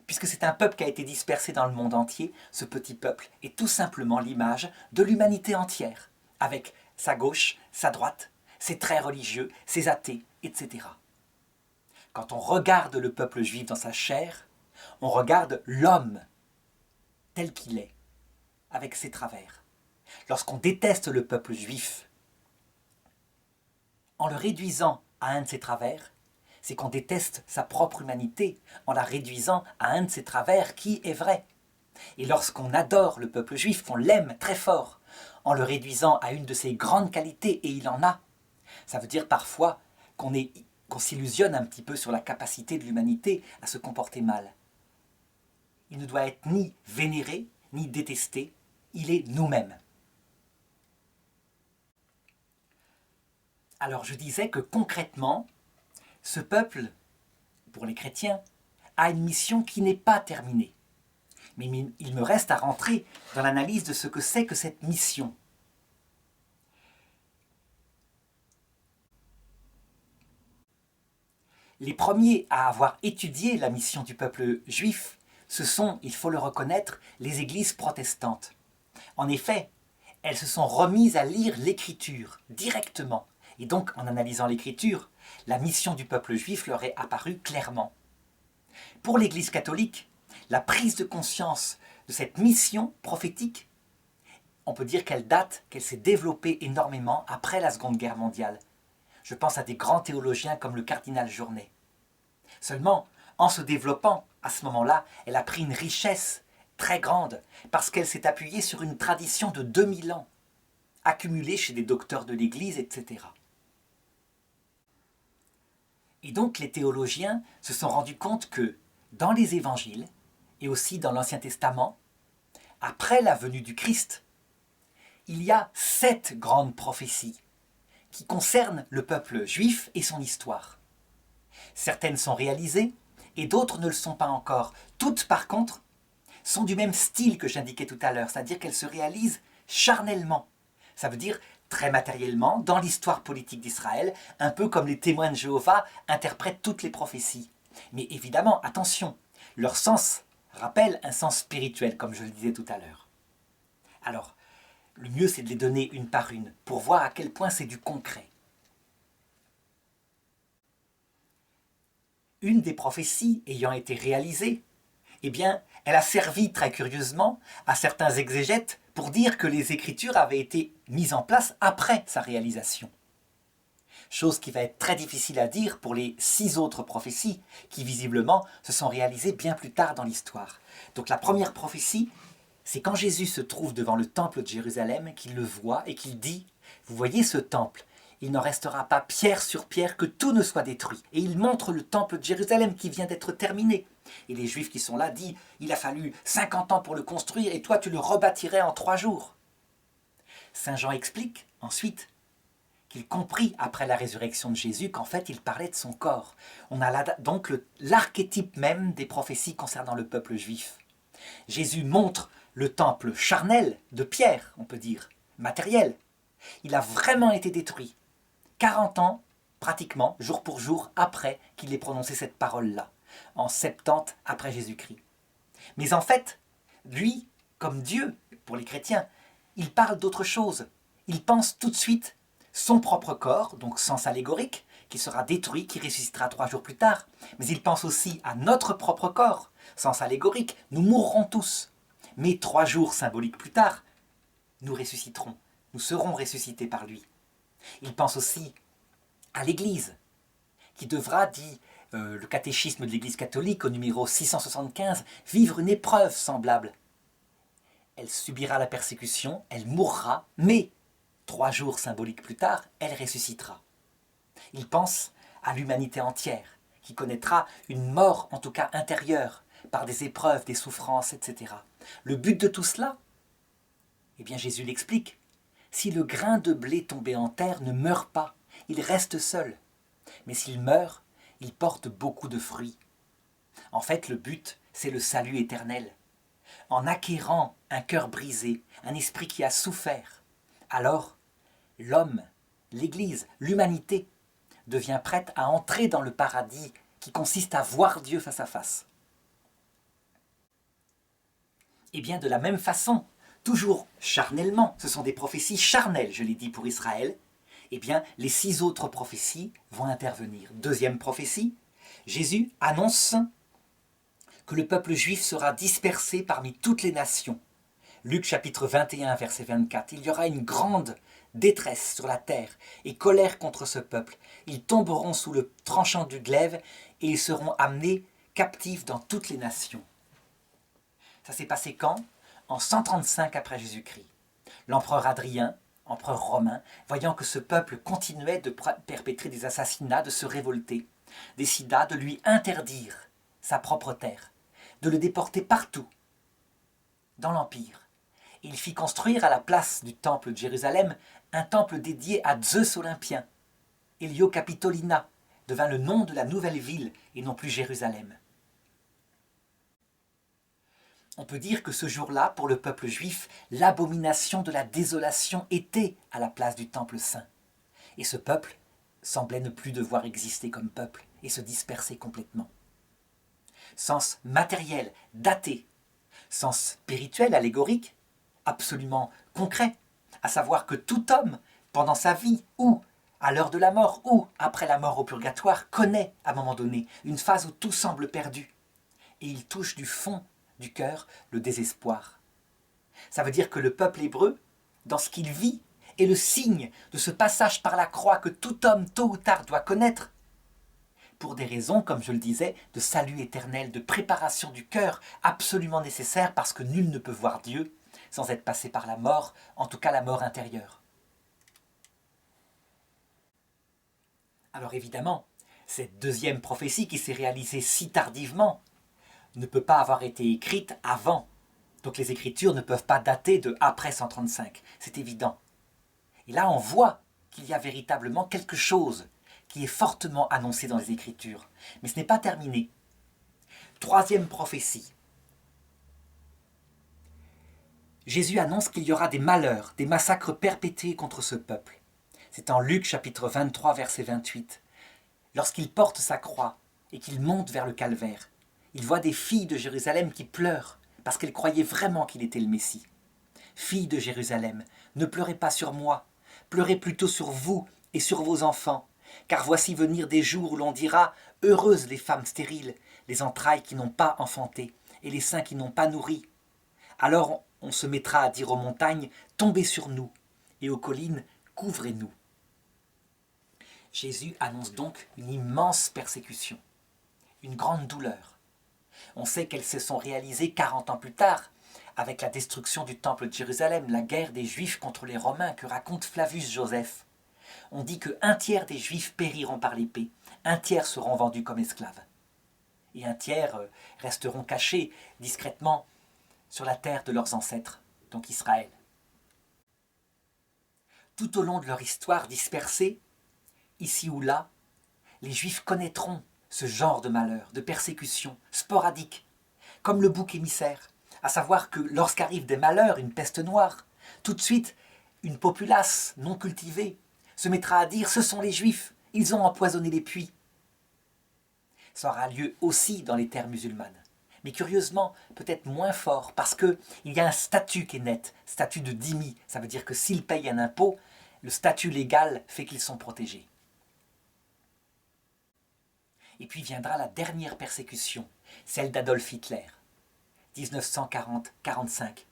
puisque c'est un peuple qui a été dispersé dans le monde entier, ce petit peuple est tout simplement l'image de l'humanité entière, avec sa gauche, sa droite, ses traits religieux, ses athées, etc. Quand on regarde le peuple juif dans sa chair, on regarde l'homme tel qu'il est, avec ses travers. Lorsqu'on déteste le peuple juif, en le réduisant à un de ses travers, c'est qu'on déteste sa propre humanité en la réduisant à un de ses travers qui est vrai. Et lorsqu'on adore le peuple juif, qu'on l'aime très fort, en le réduisant à une de ses grandes qualités, et il en a, ça veut dire parfois qu'on s'illusionne un petit peu sur la capacité de l'humanité à se comporter mal. Il ne doit être ni vénéré, ni détesté, il est nous-mêmes. Alors je disais que concrètement, ce peuple, pour les chrétiens, a une mission qui n'est pas terminée. Mais il me reste à rentrer dans l'analyse de ce que c'est que cette mission. Les premiers à avoir étudié la mission du peuple juif, ce sont, il faut le reconnaître, les églises protestantes. En effet, elles se sont remises à lire l'Écriture directement. Et donc, en analysant l'Écriture, la mission du peuple juif leur est apparue clairement. Pour l'Église catholique, la prise de conscience de cette mission prophétique, on peut dire qu'elle s'est développée énormément après la Seconde Guerre mondiale. Je pense à des grands théologiens comme le cardinal Journet. Seulement, en se développant, à ce moment-là, elle a pris une richesse très grande parce qu'elle s'est appuyée sur une tradition de 2000 ans, accumulée chez des docteurs de l'Église, etc. Et donc les théologiens se sont rendus compte que dans les évangiles et aussi dans l'Ancien Testament, après la venue du Christ, il y a 7 grandes prophéties qui concernent le peuple juif et son histoire. Certaines sont réalisées et d'autres ne le sont pas encore. Toutes, par contre, sont du même style que j'indiquais tout à l'heure, c'est-à-dire qu'elles se réalisent charnellement. Ça veut dire très matériellement, dans l'histoire politique d'Israël, un peu comme les témoins de Jéhovah interprètent toutes les prophéties. Mais évidemment, attention, leur sens rappelle un sens spirituel, comme je le disais tout à l'heure. Alors, le mieux c'est de les donner une par une, pour voir à quel point c'est du concret. Une des prophéties ayant été réalisée, eh bien, elle a servi très curieusement à certains exégètes pour dire que les Écritures avaient été mises en place après sa réalisation. Chose qui va être très difficile à dire pour les 6 autres prophéties qui visiblement se sont réalisées bien plus tard dans l'histoire. Donc la première prophétie, c'est quand Jésus se trouve devant le temple de Jérusalem, qu'il le voit et qu'il dit « Vous voyez ce temple ? Il n'en restera pas pierre sur pierre que tout ne soit détruit. » Et il montre le temple de Jérusalem qui vient d'être terminé. Et les Juifs qui sont là disent « Il a fallu 50 ans pour le construire et toi tu le rebâtirais en 3 jours. » Saint Jean explique ensuite qu'il comprit après la résurrection de Jésus qu'en fait il parlait de son corps. On a là donc l'archétype même des prophéties concernant le peuple juif. Jésus montre le temple charnel de pierre, on peut dire, matériel. Il a vraiment été détruit. 40 ans, pratiquement, jour pour jour, après qu'il ait prononcé cette parole-là, en 70 après Jésus-Christ. Mais en fait, lui, comme Dieu, pour les chrétiens, il parle d'autre chose. Il pense tout de suite son propre corps, donc sens allégorique, qui sera détruit, qui ressuscitera 3 jours plus tard. Mais il pense aussi à notre propre corps, sens allégorique, nous mourrons tous. Mais 3 jours symboliques plus tard, nous ressusciterons, nous serons ressuscités par lui. Il pense aussi à l'Église, qui devra, dit le catéchisme de l'Église catholique au numéro 675, vivre une épreuve semblable. Elle subira la persécution, elle mourra, mais 3 jours symboliques plus tard, elle ressuscitera. Il pense à l'humanité entière, qui connaîtra une mort, en tout cas intérieure, par des épreuves, des souffrances, etc. Le but de tout cela, eh bien Jésus l'explique. Si le grain de blé tombé en terre ne meurt pas, il reste seul. Mais s'il meurt, il porte beaucoup de fruits. En fait, le but, c'est le salut éternel. En acquérant un cœur brisé, un esprit qui a souffert, alors l'homme, l'Église, l'humanité devient prête à entrer dans le paradis qui consiste à voir Dieu face à face. Et bien de la même façon, toujours charnellement, ce sont des prophéties charnelles, je l'ai dit pour Israël, eh bien les 6 autres prophéties vont intervenir. Deuxième prophétie, Jésus annonce que le peuple juif sera dispersé parmi toutes les nations. Luc chapitre 21, verset 24, il y aura une grande détresse sur la terre et colère contre ce peuple. Ils tomberont sous le tranchant du glaive et ils seront amenés captifs dans toutes les nations. Ça s'est passé quand ? En 135 après Jésus-Christ. L'empereur Hadrien, empereur romain, voyant que ce peuple continuait de perpétrer des assassinats, de se révolter, décida de lui interdire sa propre terre, de le déporter partout dans l'Empire. Il fit construire à la place du temple de Jérusalem un temple dédié à Zeus olympien. Héliocapitolina devint le nom de la nouvelle ville et non plus Jérusalem. On peut dire que ce jour-là, pour le peuple juif, l'abomination de la désolation était à la place du temple saint. Et ce peuple semblait ne plus devoir exister comme peuple et se disperser complètement. Sens matériel, daté, sens spirituel, allégorique, absolument concret, à savoir que tout homme, pendant sa vie, ou à l'heure de la mort, ou après la mort au purgatoire, connaît, à un moment donné, une phase où tout semble perdu. et il touche du fond du cœur le désespoir. Ça veut dire que le peuple hébreu, dans ce qu'il vit, est le signe de ce passage par la croix que tout homme tôt ou tard doit connaître, pour des raisons, comme je le disais, de salut éternel, de préparation du cœur, absolument nécessaire parce que nul ne peut voir Dieu sans être passé par la mort, en tout cas la mort intérieure. Alors évidemment, cette deuxième prophétie qui s'est réalisée si tardivement ne peut pas avoir été écrite avant. Donc les Écritures ne peuvent pas dater de après 135, c'est évident. Et là on voit qu'il y a véritablement quelque chose qui est fortement annoncé dans les Écritures. Mais ce n'est pas terminé. Troisième prophétie. Jésus annonce qu'il y aura des malheurs, des massacres perpétrés contre ce peuple. C'est en Luc chapitre 23, verset 28. Lorsqu'il porte sa croix et qu'il monte vers le calvaire, il voit des filles de Jérusalem qui pleurent parce qu'elles croyaient vraiment qu'il était le Messie. Filles de Jérusalem, ne pleurez pas sur moi, pleurez plutôt sur vous et sur vos enfants, car voici venir des jours où l'on dira « Heureuses les femmes stériles, les entrailles qui n'ont pas enfanté, et les seins qui n'ont pas nourri. » Alors on se mettra à dire aux montagnes « Tombez sur nous » et aux collines « Couvrez-nous ». Jésus annonce donc une immense persécution, une grande douleur. On sait qu'elles se sont réalisées 40 ans plus tard, avec la destruction du temple de Jérusalem, la guerre des Juifs contre les Romains que raconte Flavius Joseph. On dit qu'un tiers des Juifs périront par l'épée, un tiers seront vendus comme esclaves. Et un tiers resteront cachés discrètement sur la terre de leurs ancêtres, donc Israël. Tout au long de leur histoire dispersée, ici ou là, les Juifs connaîtront ce genre de malheur, de persécution sporadique, comme le bouc émissaire, à savoir que lorsqu'arrivent des malheurs, une peste noire, tout de suite, une populace non cultivée se mettra à dire « ce sont les Juifs, ils ont empoisonné les puits ». Ça aura lieu aussi dans les terres musulmanes, mais curieusement, peut-être moins fort, parce qu'il y a un statut qui est net, statut de dhimmi, ça veut dire que s'ils payent un impôt, le statut légal fait qu'ils sont protégés. Et puis viendra la dernière persécution, celle d'Adolf Hitler, 1940-45.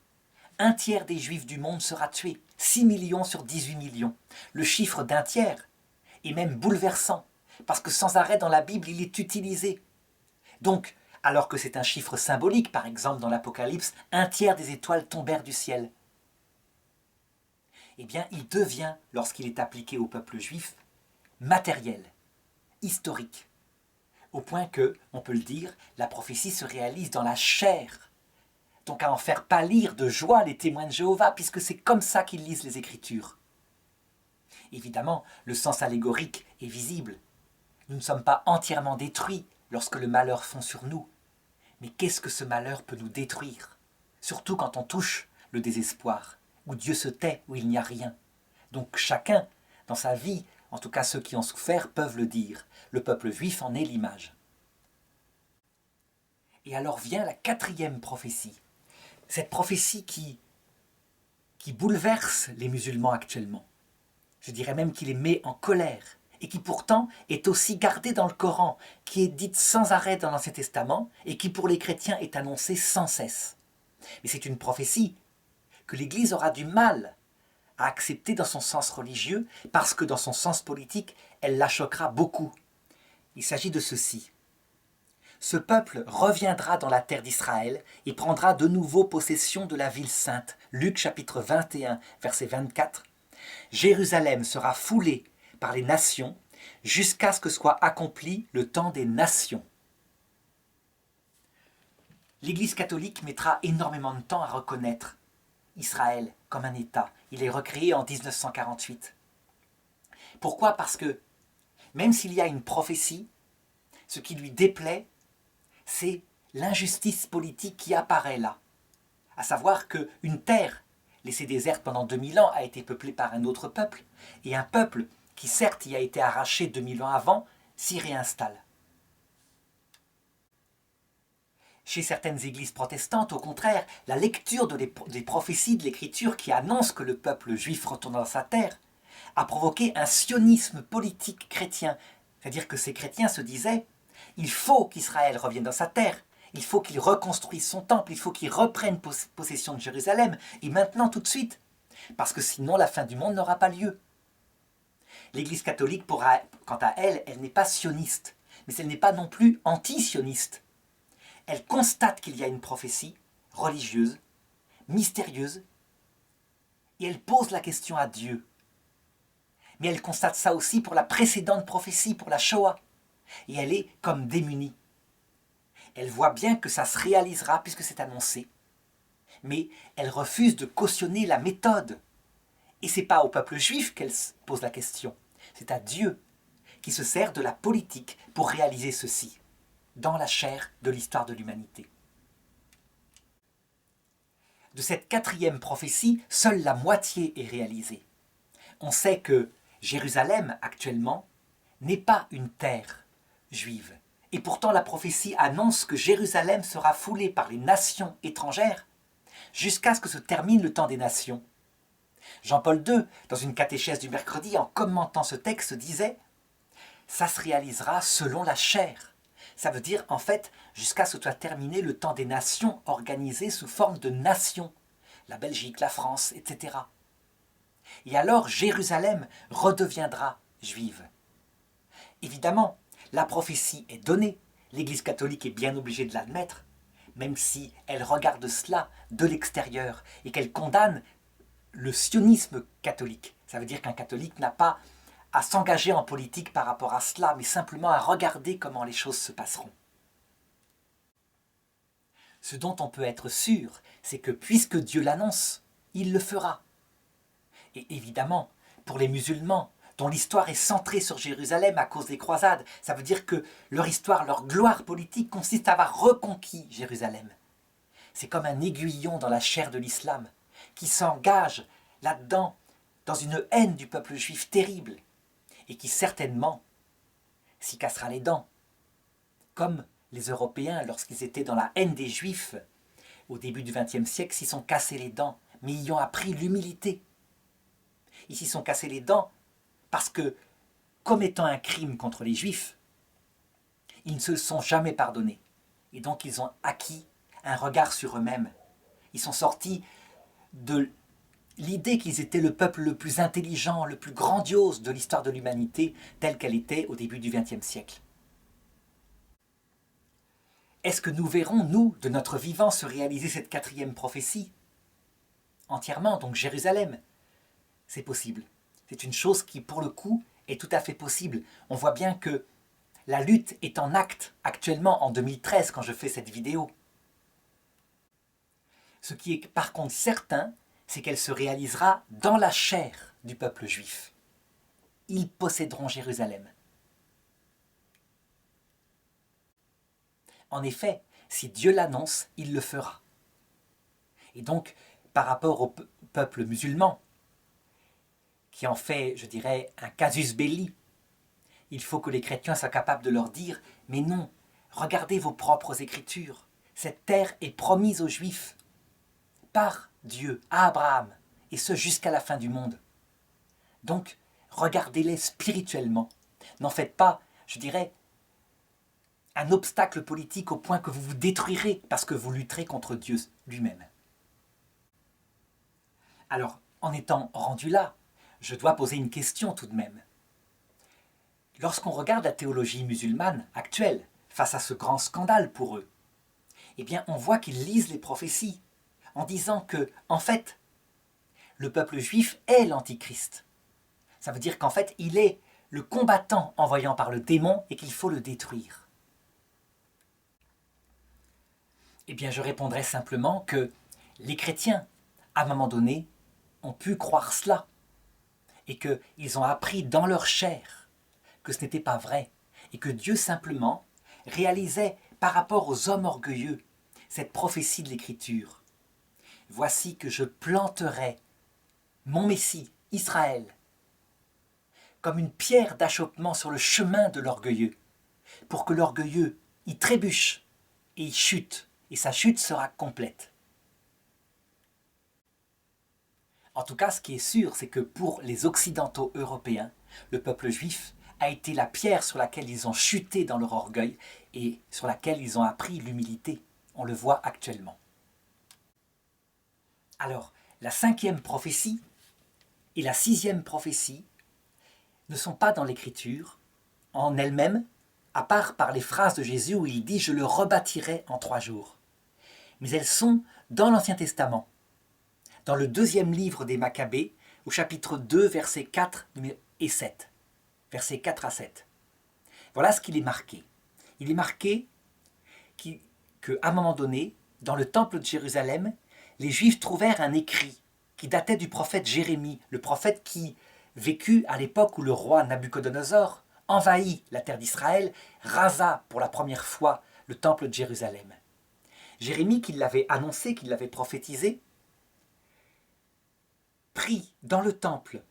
Un tiers des Juifs du monde sera tué, 6 millions sur 18 millions. Le chiffre d'un tiers est même bouleversant, parce que sans arrêt dans la Bible, il est utilisé. Donc, alors que c'est un chiffre symbolique, par exemple dans l'Apocalypse, un tiers des étoiles tombèrent du ciel. Eh bien, il devient, lorsqu'il est appliqué au peuple juif, matériel, historique. Au point que, on peut le dire, la prophétie se réalise dans la chair. Donc à en faire pâlir de joie les témoins de Jéhovah, puisque c'est comme ça qu'ils lisent les Écritures. Évidemment, le sens allégorique est visible. Nous ne sommes pas entièrement détruits lorsque le malheur fond sur nous. Mais qu'est-ce que ce malheur peut nous détruire? Surtout quand on touche le désespoir, où Dieu se tait, où il n'y a rien. Donc chacun, dans sa vie, en tout cas ceux qui ont souffert, peuvent le dire. Le peuple juif en est l'image. Et alors vient la quatrième prophétie. Cette prophétie qui bouleverse les musulmans actuellement. Je dirais même qui les met en colère. Et qui pourtant est aussi gardée dans le Coran, qui est dite sans arrêt dans l'Ancien Testament, et qui pour les chrétiens est annoncée sans cesse. Mais c'est une prophétie que l'Église aura du mal à accepter dans son sens religieux, parce que dans son sens politique, elle la choquera beaucoup. Il s'agit de ceci. Ce peuple reviendra dans la terre d'Israël et prendra de nouveau possession de la ville sainte. Luc chapitre 21, verset 24. Jérusalem sera foulée par les nations jusqu'à ce que soit accompli le temps des nations. L'Église catholique mettra énormément de temps à reconnaître Israël comme un État. Il est recréé en 1948. Pourquoi? Parce que même s'il y a une prophétie, ce qui lui déplaît, c'est l'injustice politique qui apparaît là. À savoir qu'une terre laissée déserte pendant 2000 ans a été peuplée par un autre peuple, et un peuple qui certes y a été arraché 2000 ans avant, s'y réinstalle. Chez certaines églises protestantes, au contraire, la lecture des prophéties de l'Écriture qui annoncent que le peuple juif retourne dans sa terre a provoqué un sionisme politique chrétien. C'est-à-dire que ces chrétiens se disaient « il faut qu'Israël revienne dans sa terre, Il faut qu'il reconstruise son temple, il faut qu'il reprenne possession de Jérusalem, et maintenant tout de suite, parce que sinon la fin du monde n'aura pas lieu. L'Église catholique, quant à elle, elle n'est pas sioniste, mais elle n'est pas non plus anti-sioniste. Elle constate qu'il y a une prophétie religieuse, mystérieuse, et elle pose la question à Dieu. Mais elle constate ça aussi pour la précédente prophétie, pour la Shoah, et elle est comme démunie. Elle voit bien que ça se réalisera puisque c'est annoncé, mais elle refuse de cautionner la méthode. Et ce n'est pas au peuple juif qu'elle pose la question, c'est à Dieu qui se sert de la politique pour réaliser ceci, dans la chair de l'histoire de l'humanité. De cette quatrième prophétie, seule la moitié est réalisée. On sait que Jérusalem, actuellement, n'est pas une terre juive. Et pourtant la prophétie annonce que Jérusalem sera foulée par les nations étrangères jusqu'à ce que se termine le temps des nations. Jean-Paul II, dans une catéchèse du mercredi, en commentant ce texte, disait « Ça se réalisera selon la chair ». Ça veut dire, en fait, jusqu'à ce que soit terminé le temps des nations organisées sous forme de nations, la Belgique, la France, etc. Et alors Jérusalem redeviendra juive. Évidemment, la prophétie est donnée, l'Église catholique est bien obligée de l'admettre, même si elle regarde cela de l'extérieur et qu'elle condamne le sionisme catholique. Ça veut dire qu'un catholique n'a pas à s'engager en politique par rapport à cela, mais simplement à regarder comment les choses se passeront. Ce dont on peut être sûr, c'est que puisque Dieu l'annonce, il le fera. Et évidemment, pour les musulmans, dont l'histoire est centrée sur Jérusalem à cause des croisades, ça veut dire que leur histoire, leur gloire politique consiste à avoir reconquis Jérusalem. C'est comme un aiguillon dans la chair de l'islam, qui s'engage là-dedans dans une haine du peuple juif terrible, et qui certainement s'y cassera les dents, comme les Européens, lorsqu'ils étaient dans la haine des Juifs, au début du XXe siècle, s'y sont cassés les dents, mais ils y ont appris l'humilité. Ils s'y sont cassés les dents parce que, commettant un crime contre les Juifs, ils ne se sont jamais pardonnés. Et donc ils ont acquis un regard sur eux-mêmes. Ils sont sortis de l'idée qu'ils étaient le peuple le plus intelligent, le plus grandiose de l'histoire de l'humanité, telle qu'elle était au début du XXe siècle. Est-ce que nous verrons, nous, de notre vivant, se réaliser cette quatrième prophétie entièrement, donc Jérusalem? C'est possible. C'est une chose qui, pour le coup, est tout à fait possible. On voit bien que la lutte est en acte actuellement, en 2013, quand je fais cette vidéo. Ce qui est par contre certain, c'est qu'elle se réalisera dans la chair du peuple juif. Ils posséderont Jérusalem. En effet, si Dieu l'annonce, il le fera. Et donc, par rapport au peuple musulman, qui en fait, je dirais, un casus belli, il faut que les chrétiens soient capables de leur dire « Mais non, regardez vos propres écritures, cette terre est promise aux Juifs par Dieu, à Abraham, et ce jusqu'à la fin du monde. Donc, regardez-les spirituellement. N'en faites pas, je dirais, un obstacle politique au point que vous vous détruirez parce que vous lutterez contre Dieu lui-même. » Alors, en étant rendu là, je dois poser une question tout de même. Lorsqu'on regarde la théologie musulmane actuelle, face à ce grand scandale pour eux, eh bien, on voit qu'ils lisent les prophéties en disant que, en fait, le peuple juif est l'antichrist. Ça veut dire qu'en fait, il est le combattant envoyé par le démon et qu'il faut le détruire. Eh bien, je répondrai simplement que les chrétiens, à un moment donné, ont pu croire cela et qu'ils ont appris dans leur chair que ce n'était pas vrai et que Dieu simplement réalisait par rapport aux hommes orgueilleux cette prophétie de l'Écriture. Voici que je planterai mon Messie, Israël, comme une pierre d'achoppement sur le chemin de l'orgueilleux, pour que l'orgueilleux y trébuche et y chute, et sa chute sera complète. En tout cas, ce qui est sûr, c'est que pour les Occidentaux européens, le peuple juif a été la pierre sur laquelle ils ont chuté dans leur orgueil, et sur laquelle ils ont appris l'humilité. On le voit actuellement. Alors, la 5e prophétie et la 6e prophétie ne sont pas dans l'Écriture en elles-mêmes, à part par les phrases de Jésus où il dit « Je le rebâtirai en 3 jours ». Mais elles sont dans l'Ancien Testament, dans le 2e livre des Maccabées, au chapitre 2, versets 4 et 7. Versets 4 à 7. Voilà ce qu'il est marqué. Il est marqué qu'à un moment donné, dans le temple de Jérusalem, les Juifs trouvèrent un écrit qui datait du prophète Jérémie, le prophète qui vécut à l'époque où le roi Nabuchodonosor envahit la terre d'Israël, rasa pour la première fois le temple de Jérusalem. Jérémie, qui l'avait annoncé, qui l'avait prophétisé, prit dans le temple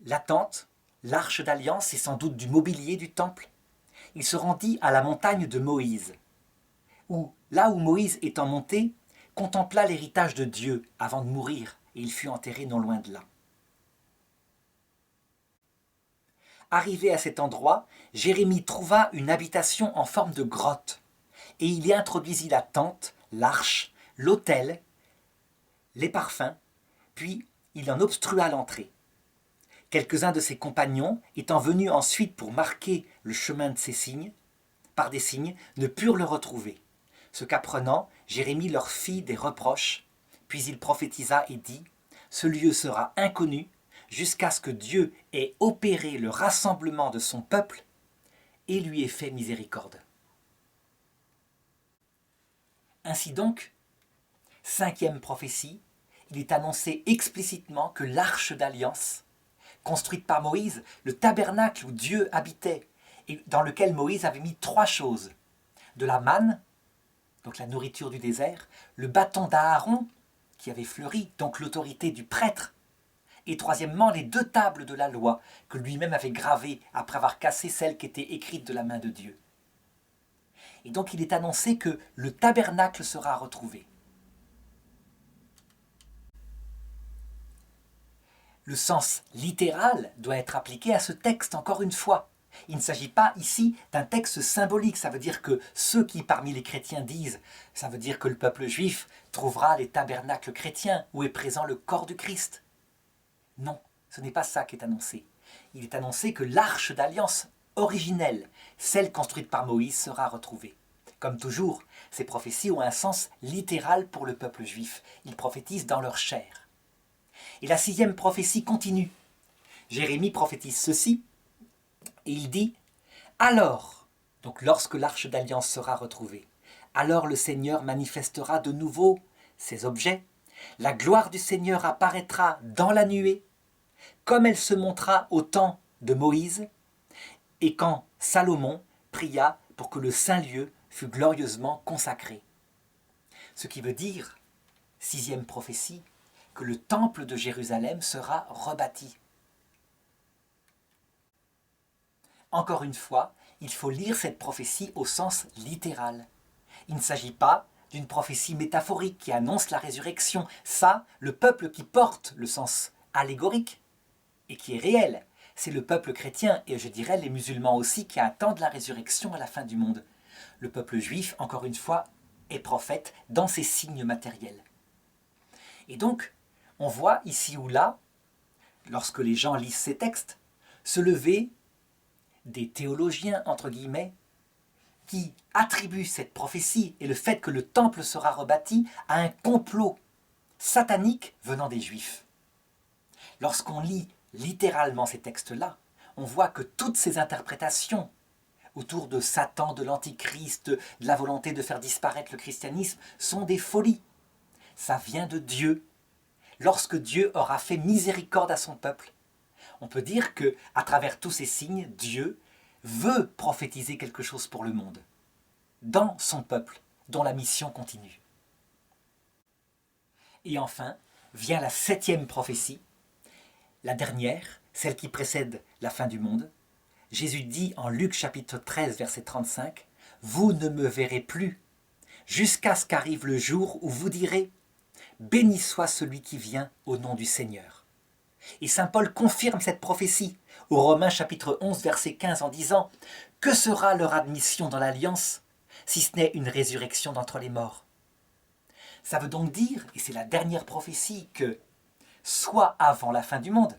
la tente, l'arche d'alliance et sans doute du mobilier du temple. Il se rendit à la montagne de Moïse, où, là où Moïse étant monté, contempla l'héritage de Dieu avant de mourir, et il fut enterré non loin de là. Arrivé à cet endroit, Jérémie trouva une habitation en forme de grotte, et il y introduisit la tente, l'arche, l'autel, les parfums, puis il en obstrua l'entrée. Quelques-uns de ses compagnons, étant venus ensuite pour marquer le chemin de ces signes, par des signes, ne purent le retrouver. Ce qu'apprenant, Jérémie leur fit des reproches, puis il prophétisa et dit « Ce lieu sera inconnu jusqu'à ce que Dieu ait opéré le rassemblement de son peuple et lui ait fait miséricorde. » Ainsi donc, 5e prophétie, il est annoncé explicitement que l'arche d'alliance, construite par Moïse, le tabernacle où Dieu habitait, et dans lequel Moïse avait mis 3 choses. De la manne, donc la nourriture du désert, le bâton d'Aaron, qui avait fleuri, donc l'autorité du prêtre, et troisièmement, les 2 tables de la loi, que lui-même avait gravées après avoir cassé celles qui étaient écrites de la main de Dieu. Et donc il est annoncé que le tabernacle sera retrouvé. Le sens littéral doit être appliqué à ce texte, encore une fois. Il ne s'agit pas ici d'un texte symbolique, ça veut dire que ceux qui parmi les chrétiens disent, ça veut dire que le peuple juif trouvera les tabernacles chrétiens où est présent le corps du Christ. Non, ce n'est pas ça qui est annoncé. Il est annoncé que l'arche d'alliance originelle, celle construite par Moïse, sera retrouvée. Comme toujours, ces prophéties ont un sens littéral pour le peuple juif. Ils prophétisent dans leur chair. Et la 6e prophétie continue. Jérémie prophétise ceci, et il dit « Alors, donc lorsque l'arche d'alliance sera retrouvée, alors le Seigneur manifestera de nouveau ses objets, la gloire du Seigneur apparaîtra dans la nuée, comme elle se montra au temps de Moïse, et quand Salomon pria pour que le saint lieu fût glorieusement consacré. » Ce qui veut dire, 6e prophétie, que le temple de Jérusalem sera rebâti. Encore une fois, il faut lire cette prophétie au sens littéral. Il ne s'agit pas d'une prophétie métaphorique qui annonce la résurrection. Ça, le peuple qui porte le sens allégorique et qui est réel, c'est le peuple chrétien et je dirais les musulmans aussi qui attendent la résurrection à la fin du monde. Le peuple juif, encore une fois, est prophète dans ses signes matériels. Et donc, on voit ici ou là, lorsque les gens lisent ces textes, se lever des théologiens, entre guillemets, qui attribuent cette prophétie et le fait que le temple sera rebâti à un complot satanique venant des Juifs. Lorsqu'on lit littéralement ces textes-là, on voit que toutes ces interprétations autour de Satan, de l'Antichrist, de la volonté de faire disparaître le christianisme, sont des folies. Ça vient de Dieu. Lorsque Dieu aura fait miséricorde à son peuple, on peut dire que, à travers tous ces signes, Dieu veut prophétiser quelque chose pour le monde, dans son peuple, dont la mission continue. Et enfin, vient la 7e prophétie, la dernière, celle qui précède la fin du monde. Jésus dit en Luc chapitre 13, verset 35, « Vous ne me verrez plus, jusqu'à ce qu'arrive le jour où vous direz, béni soit celui qui vient au nom du Seigneur. » Et saint Paul confirme cette prophétie au Romains chapitre 11, verset 15 en disant « Que sera leur admission dans l'alliance ? si ce n'est une résurrection d'entre les morts. Ça veut donc dire, et c'est la dernière prophétie, que soit avant la fin du monde,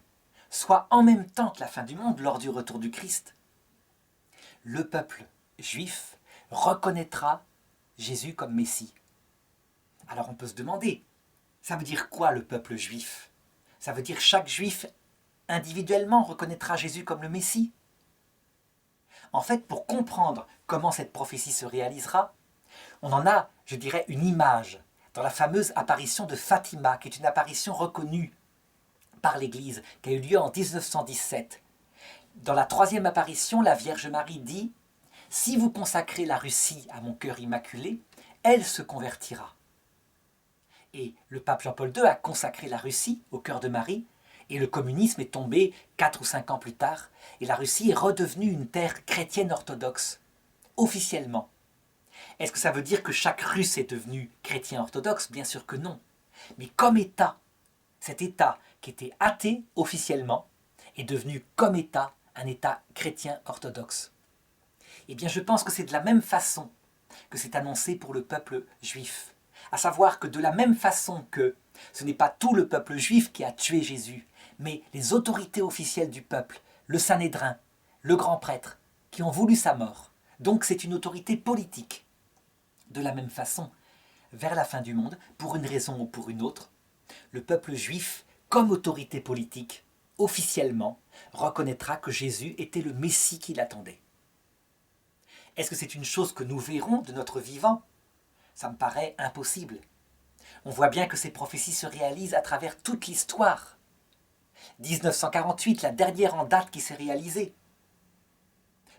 soit en même temps que la fin du monde, lors du retour du Christ, le peuple juif reconnaîtra Jésus comme Messie. Alors on peut se demander, ça veut dire quoi le peuple juif? Ça veut dire chaque juif individuellement reconnaîtra Jésus comme le Messie? En fait, pour comprendre comment cette prophétie se réalisera, on en a, je dirais, une image dans la fameuse apparition de Fatima, qui est une apparition reconnue par l'Église, qui a eu lieu en 1917. Dans la troisième apparition, la Vierge Marie dit « Si vous consacrez la Russie à mon cœur immaculé, elle se convertira. » Et le pape Jean-Paul II a consacré la Russie au cœur de Marie, et le communisme est tombé 4 ou 5 ans plus tard, et la Russie est redevenue une terre chrétienne orthodoxe, officiellement. Est-ce que ça veut dire que chaque Russe est devenu chrétien orthodoxe? Bien sûr que non. Mais comme État, cet État qui était athée officiellement, est devenu comme État un État chrétien orthodoxe. Eh bien, je pense que c'est de la même façon que c'est annoncé pour le peuple juif. À savoir que de la même façon que ce n'est pas tout le peuple juif qui a tué Jésus, mais les autorités officielles du peuple, le Sanhédrin, le grand prêtre, qui ont voulu sa mort. Donc c'est une autorité politique. De la même façon, vers la fin du monde, pour une raison ou pour une autre, le peuple juif, comme autorité politique, officiellement, reconnaîtra que Jésus était le Messie qu'il attendait. Est-ce que c'est une chose que nous verrons de notre vivant? Ça me paraît impossible. On voit bien que ces prophéties se réalisent à travers toute l'histoire. 1948, la dernière en date qui s'est réalisée.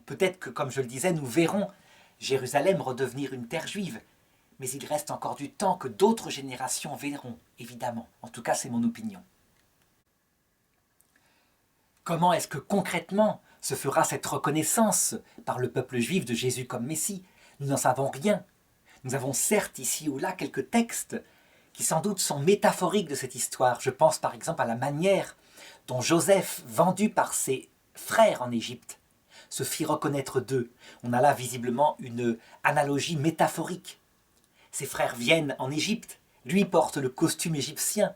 Peut-être que, comme je le disais, nous verrons Jérusalem redevenir une terre juive, mais il reste encore du temps que d'autres générations verront, évidemment. En tout cas, c'est mon opinion. Comment est-ce que concrètement se fera cette reconnaissance par le peuple juif de Jésus comme Messie? Nous n'en savons rien. Nous avons certes ici ou là quelques textes qui sans doute sont métaphoriques de cette histoire. Je pense par exemple à la manière dont Joseph, vendu par ses frères en Égypte, se fit reconnaître d'eux. On a là visiblement une analogie métaphorique. Ses frères viennent en Égypte, lui porte le costume égyptien.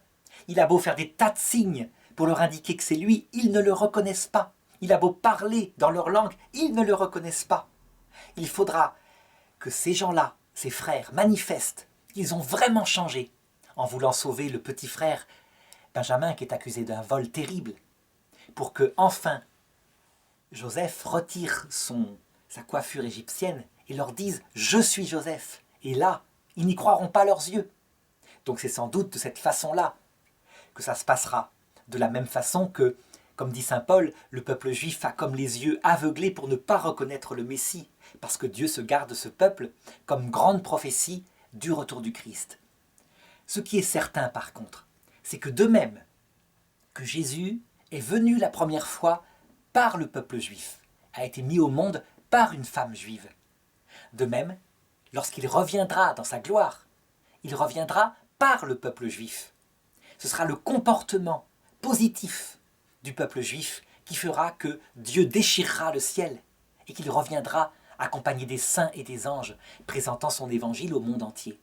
Il a beau faire des tas de signes pour leur indiquer que c'est lui, ils ne le reconnaissent pas. Il a beau parler dans leur langue, ils ne le reconnaissent pas. Il faudra que ces gens-là, ses frères, manifestent qu'ils ont vraiment changé en voulant sauver le petit frère Benjamin qui est accusé d'un vol terrible, pour que enfin Joseph retire sa coiffure égyptienne et leur dise « Je suis Joseph ». Et là, ils n'y croiront pas leurs yeux. Donc c'est sans doute de cette façon-là que ça se passera. De la même façon que, comme dit saint Paul, le peuple juif a comme les yeux aveuglés pour ne pas reconnaître le Messie, parce que Dieu se garde ce peuple comme grande prophétie du retour du Christ. Ce qui est certain par contre, c'est que de même que Jésus est venu la première fois par le peuple juif, a été mis au monde par une femme juive. De même, lorsqu'il reviendra dans sa gloire, il reviendra par le peuple juif. Ce sera le comportement positif du peuple juif qui fera que Dieu déchirera le ciel et qu'il reviendra accompagné des saints et des anges, présentant son évangile au monde entier.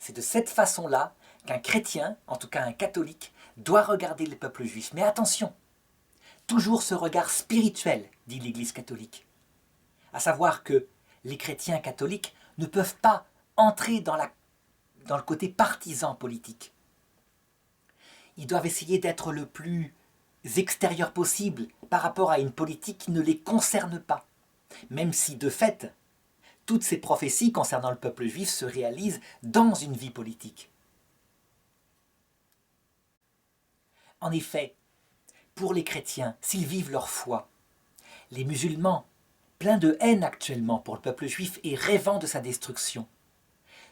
C'est de cette façon-là qu'un chrétien, en tout cas un catholique, doit regarder le peuple juif. Mais attention, toujours ce regard spirituel, dit l'Église catholique. À savoir que les chrétiens catholiques ne peuvent pas entrer dans le côté partisan politique. Ils doivent essayer d'être le plus extérieur possible par rapport à une politique qui ne les concerne pas. Même si, de fait, toutes ces prophéties concernant le peuple juif se réalisent dans une vie politique. En effet, pour les chrétiens, s'ils vivent leur foi, les musulmans, pleins de haine actuellement pour le peuple juif et rêvant de sa destruction,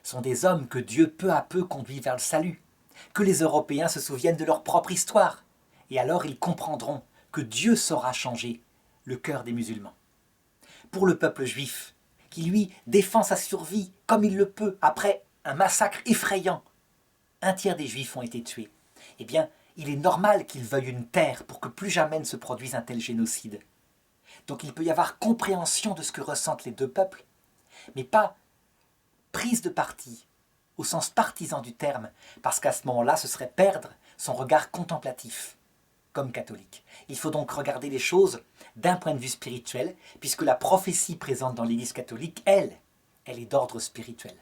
sont des hommes que Dieu peu à peu conduit vers le salut, que les Européens se souviennent de leur propre histoire, et alors ils comprendront que Dieu saura changer le cœur des musulmans. Pour le peuple juif, qui lui défend sa survie comme il le peut après un massacre effrayant, 1/3 des juifs ont été tués, eh bien, il est normal qu'il veuille une terre pour que plus jamais ne se produise un tel génocide. Donc il peut y avoir compréhension de ce que ressentent les deux peuples, mais pas prise de parti, au sens partisan du terme, parce qu'à ce moment-là, ce serait perdre son regard contemplatif, comme catholique. Il faut donc regarder les choses d'un point de vue spirituel, puisque la prophétie présente dans l'Église catholique, elle est d'ordre spirituel.